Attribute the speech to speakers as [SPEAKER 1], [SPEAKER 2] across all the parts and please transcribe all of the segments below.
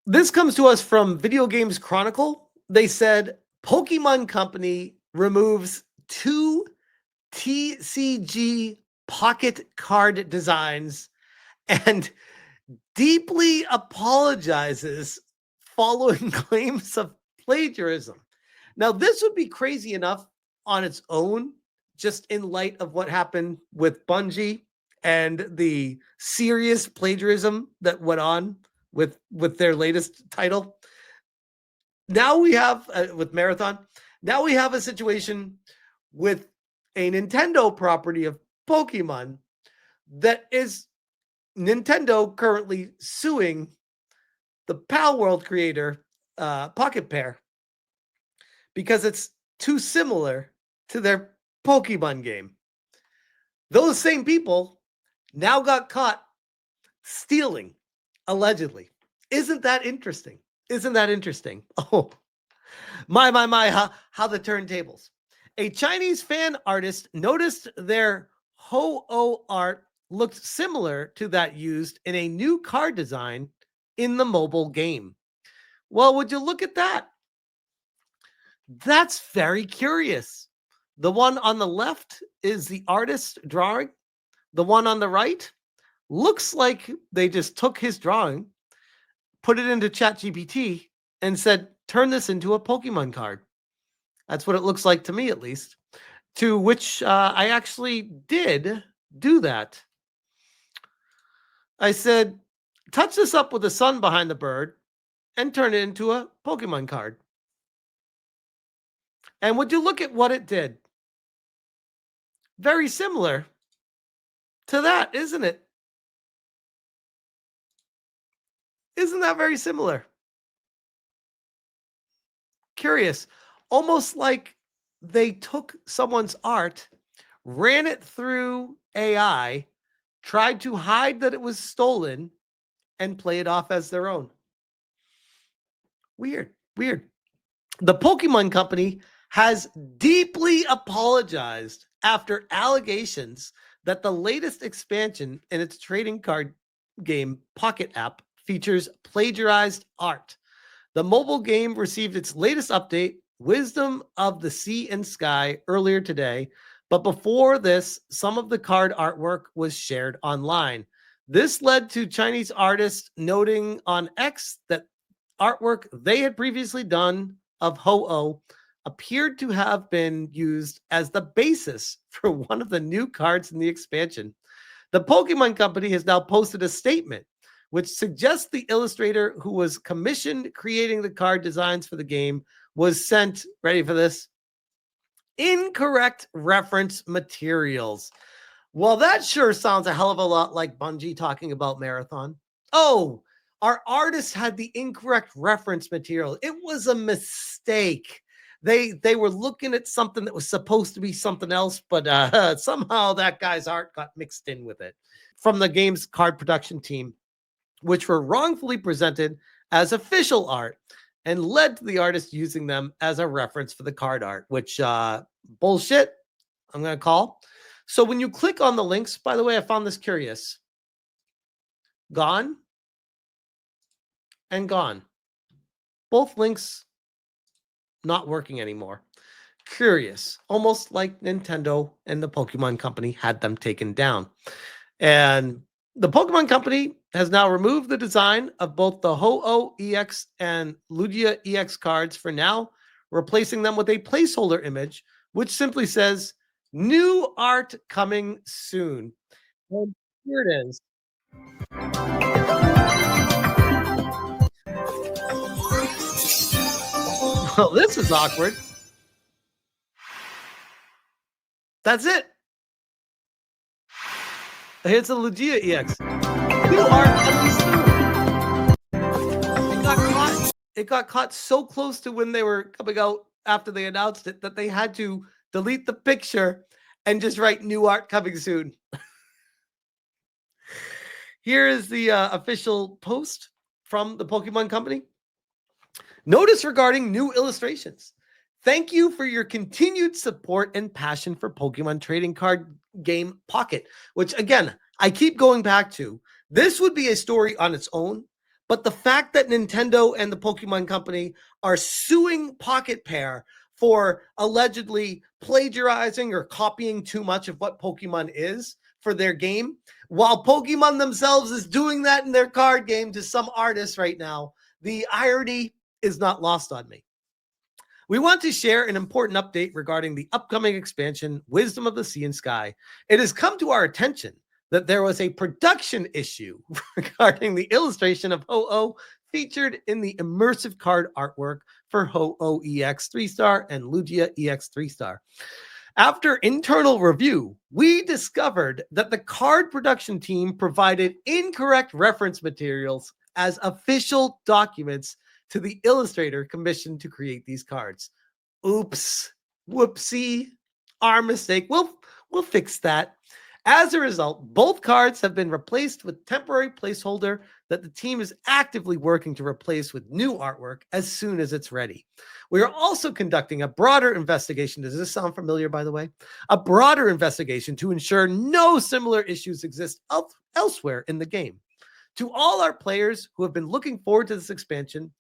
[SPEAKER 1] This comes to us from Video Games Chronicle. They said Pokemon Company removes 2 TCG pocket card designs and deeply apologizes following claims of plagiarism. Now, this would be crazy enough on its own, just in light of what happened with Bungie and the serious plagiarism that went on with their latest title. Now we have with Marathon. Now we have a situation with a Nintendo property of Pokemon that is Nintendo currently suing the Palworld creator, Pocket Pair, because it's too similar to their Pokemon game. Those same people now got caught stealing, allegedly. Isn't that interesting? Isn't that interesting? Oh, my, how the turntables. A Chinese fan artist noticed their Ho-Oh art looked similar to that used in a new card design in the mobile game. Well, would you look at that? That's very curious. The one on the left is the artist drawing. The one on the right looks like they just took his drawing, put it into ChatGPT, and said, turn this into a Pokemon card. That's what it looks like to me, at least. To which I actually did do that. I said, touch this up with the sun behind the bird and turn it into a Pokemon card. And would you look at what it did? Very similar to that, isn't it? Isn't that very similar? Curious. Almost like they took someone's art, ran it through AI, tried to hide that it was stolen, and play it off as their own. Weird. The Pokemon Company has deeply apologized after allegations that the latest expansion in its trading card game Pocket app features plagiarized art. The mobile game received its latest update, Wisdom of the Sea and Sky, earlier today, but before this, some of the card artwork was shared online. This led to Chinese artists noting on X that artwork they had previously done of Ho-Oh appeared to have been used as the basis for one of the new cards in the expansion. The Pokemon Company has now posted a statement which suggests the illustrator who was commissioned creating the card designs for the game was sent, ready for this, incorrect reference materials. Well, that sure sounds a hell of a lot like Bungie talking about Marathon. Oh, our artists had the incorrect reference material. It was a mistake. They were looking at something that was supposed to be something else, but somehow that guy's art got mixed in with it. From the game's card production team, which were wrongfully presented as official art and led to the artist using them as a reference for the card art, which bullshit, I'm going to call. So when you click on the links, by the way, I found this curious. Gone and gone. Both links not working anymore. Curious. Almost like Nintendo and the Pokemon Company had them taken down. And the Pokemon Company has now removed the design of both the Ho-Oh EX and Lugia EX cards for now, replacing them with a placeholder image, which simply says, new art coming soon. And here it is. Well, this is awkward. That's it. Here's a Lugia EX. New art coming soon. It got caught so close to when they were coming out after they announced it that they had to delete the picture and just write new art coming soon. Here is the official post from the Pokemon Company. Notice regarding new illustrations. Thank you for your continued support and passion for Pokemon trading card game Pocket, which again, I keep going back to. This would be a story on its own, But the fact that Nintendo and the Pokemon Company are suing Pocket Pair for allegedly plagiarizing or copying too much of what Pokemon is for their game, while Pokemon themselves is doing that in their card game to some artists right now, the irony is not lost on me. We want to share an important update regarding the upcoming expansion, Wisdom of the Sea and Sky. It has come to our attention that there was a production issue regarding the illustration of Ho-Oh featured in the immersive card artwork for Ho-Oh EX 3-star and Lugia EX 3-star. After internal review, we discovered that the card production team provided incorrect reference materials as official documents to the illustrator commissioned to create these cards. Oops, whoopsie, our mistake. We'll fix that. As a result, both cards have been replaced with temporary placeholder that the team is actively working to replace with new artwork as soon as it's ready. We are also conducting a broader investigation. Does this sound familiar, by the way? A broader investigation to ensure no similar issues exist elsewhere in the game. To all our players who have been looking forward to this expansion,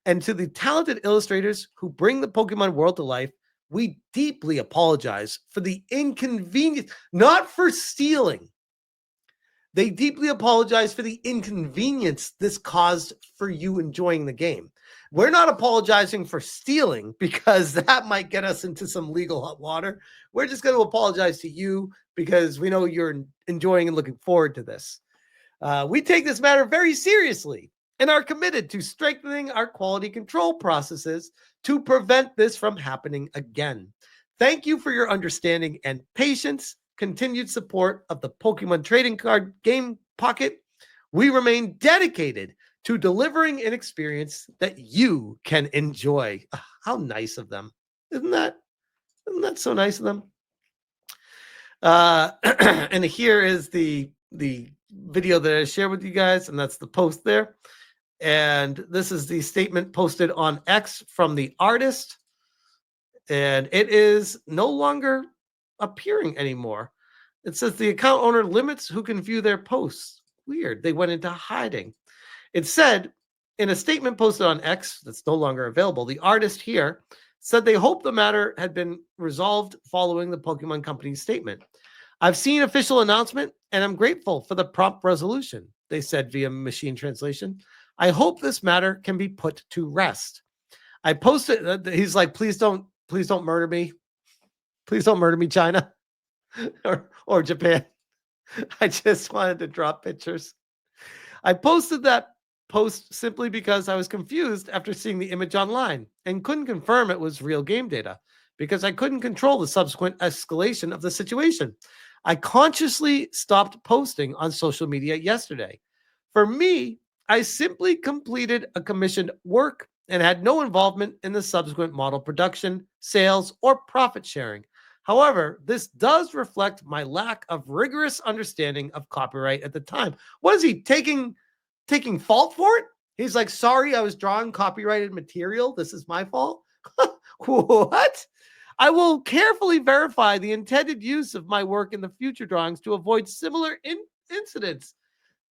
[SPEAKER 1] and to the talented illustrators who bring the Pokemon world to life, we deeply apologize for the inconvenience, not for stealing. They deeply apologize for the inconvenience this caused for you enjoying the game. We're not apologizing for stealing because that might get us into some legal hot water. We're just going to apologize to you because we know you're enjoying and looking forward to this. We take this matter very seriously and are committed to strengthening our quality control processes to prevent this from happening again. Thank you for your understanding and patience, continued support of the Pokemon trading card game Pocket. We remain dedicated to delivering an experience that you can enjoy. How nice of them. Isn't that so nice of them? And here is the video that I shared with you guys, and that's the post there. And this is the statement posted on X from the artist. And it is no longer appearing anymore. It says the account owner limits who can view their posts. Weird. They went into hiding. It said in a statement posted on X that's no longer available, the artist here said they hope the matter had been resolved following the Pokemon Company's statement. I've seen official announcement and I'm grateful for the prompt resolution, they said via machine translation. I hope this matter can be put to rest. I posted, he's like, please don't murder me. Please don't murder me, China or Japan. I just wanted to drop pictures. I posted that post simply because I was confused after seeing the image online and couldn't confirm it was real game data because I couldn't control the subsequent escalation of the situation. I consciously stopped posting on social media yesterday. For me, I simply completed a commissioned work and had no involvement in the subsequent model production, sales, or profit sharing. However, this does reflect my lack of rigorous understanding of copyright at the time. What is he taking fault for it? He's like, sorry, I was drawing copyrighted material. This is my fault. What? I will carefully verify the intended use of my work in the future drawings to avoid similar incidents.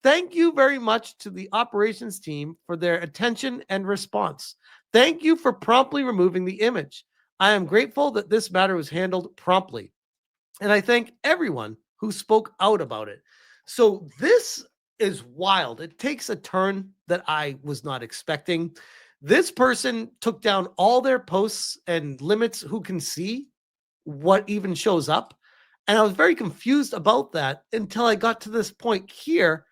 [SPEAKER 1] Thank you very much to the operations team for their attention and response. Thank you for promptly removing the image. I am grateful that this matter was handled promptly. And I thank everyone who spoke out about it. So this is wild. It takes a turn that I was not expecting. This person took down all their posts and limits who can see what even shows up. And I was very confused about that until I got to this point here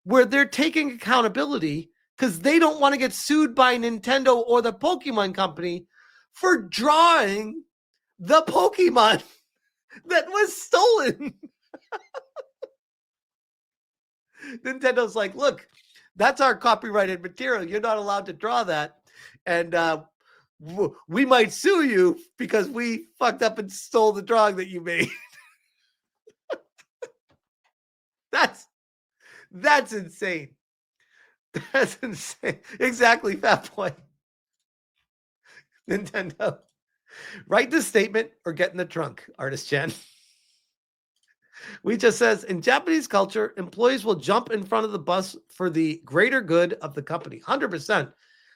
[SPEAKER 1] where they're taking accountability because they don't want to get sued by Nintendo or the Pokemon Company for drawing the Pokemon that was stolen. Nintendo's like, look, that's our copyrighted material. You're not allowed to draw that. And we might sue you because we fucked up and stole the drawing that you made. That's insane. That's insane. Exactly, Fat Boy. Nintendo. Write the statement or get in the trunk, Artist Chen. We just says in Japanese culture, employees will jump in front of the bus for the greater good of the company. 100%.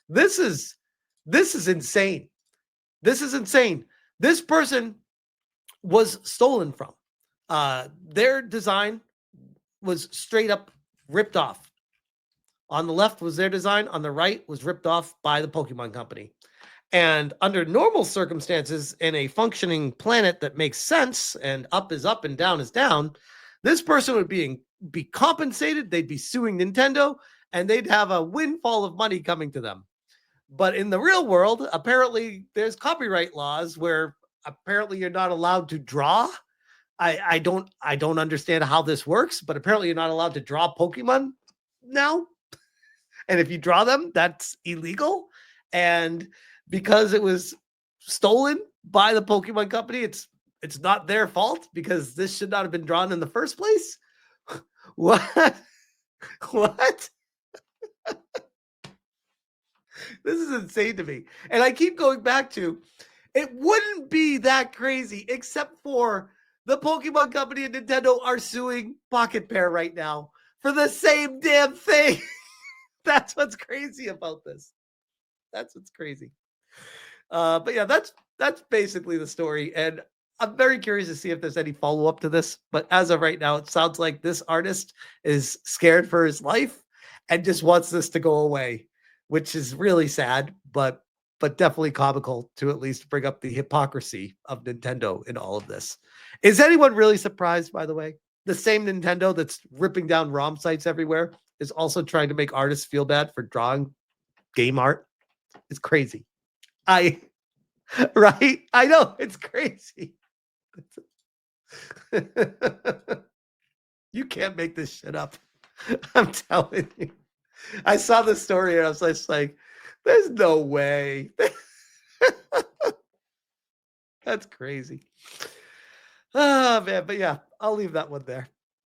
[SPEAKER 1] This is insane. This is insane. This person was stolen from. Their design was straight up ripped off. On the left was their design. On the right was ripped off by the Pokemon company. And under normal circumstances, in a functioning planet that makes sense and up is up and down is down, this person would be compensated. They'd be suing Nintendo and they'd have a windfall of money coming to them. But in the real world, apparently there's copyright laws where apparently you're not allowed to draw. I don't understand how this works, but apparently you're not allowed to draw Pokemon now. And if you draw them, that's illegal. And because it was stolen by the Pokemon company, it's not their fault because this should not have been drawn in the first place. What? What? This is insane to me. And I keep going back to it wouldn't be that crazy except for the Pokemon company and Nintendo are suing Pocket Pair right now for the same damn thing. That's what's crazy about this. That's what's crazy. But yeah, that's basically the story. And I'm very curious to see if there's any follow-up to this. But as of right now, it sounds like this artist is scared for his life and just wants this to go away, which is really sad, but definitely comical to at least bring up the hypocrisy of Nintendo in all of this. Is anyone really surprised, by the way? The same Nintendo that's ripping down ROM sites everywhere is also trying to make artists feel bad for drawing game art. It's crazy. Right? I know, it's crazy. You can't make this shit up. I'm telling you. I saw the story and I was just like, there's no way. That's crazy. Oh, man. But yeah, I'll leave that one there.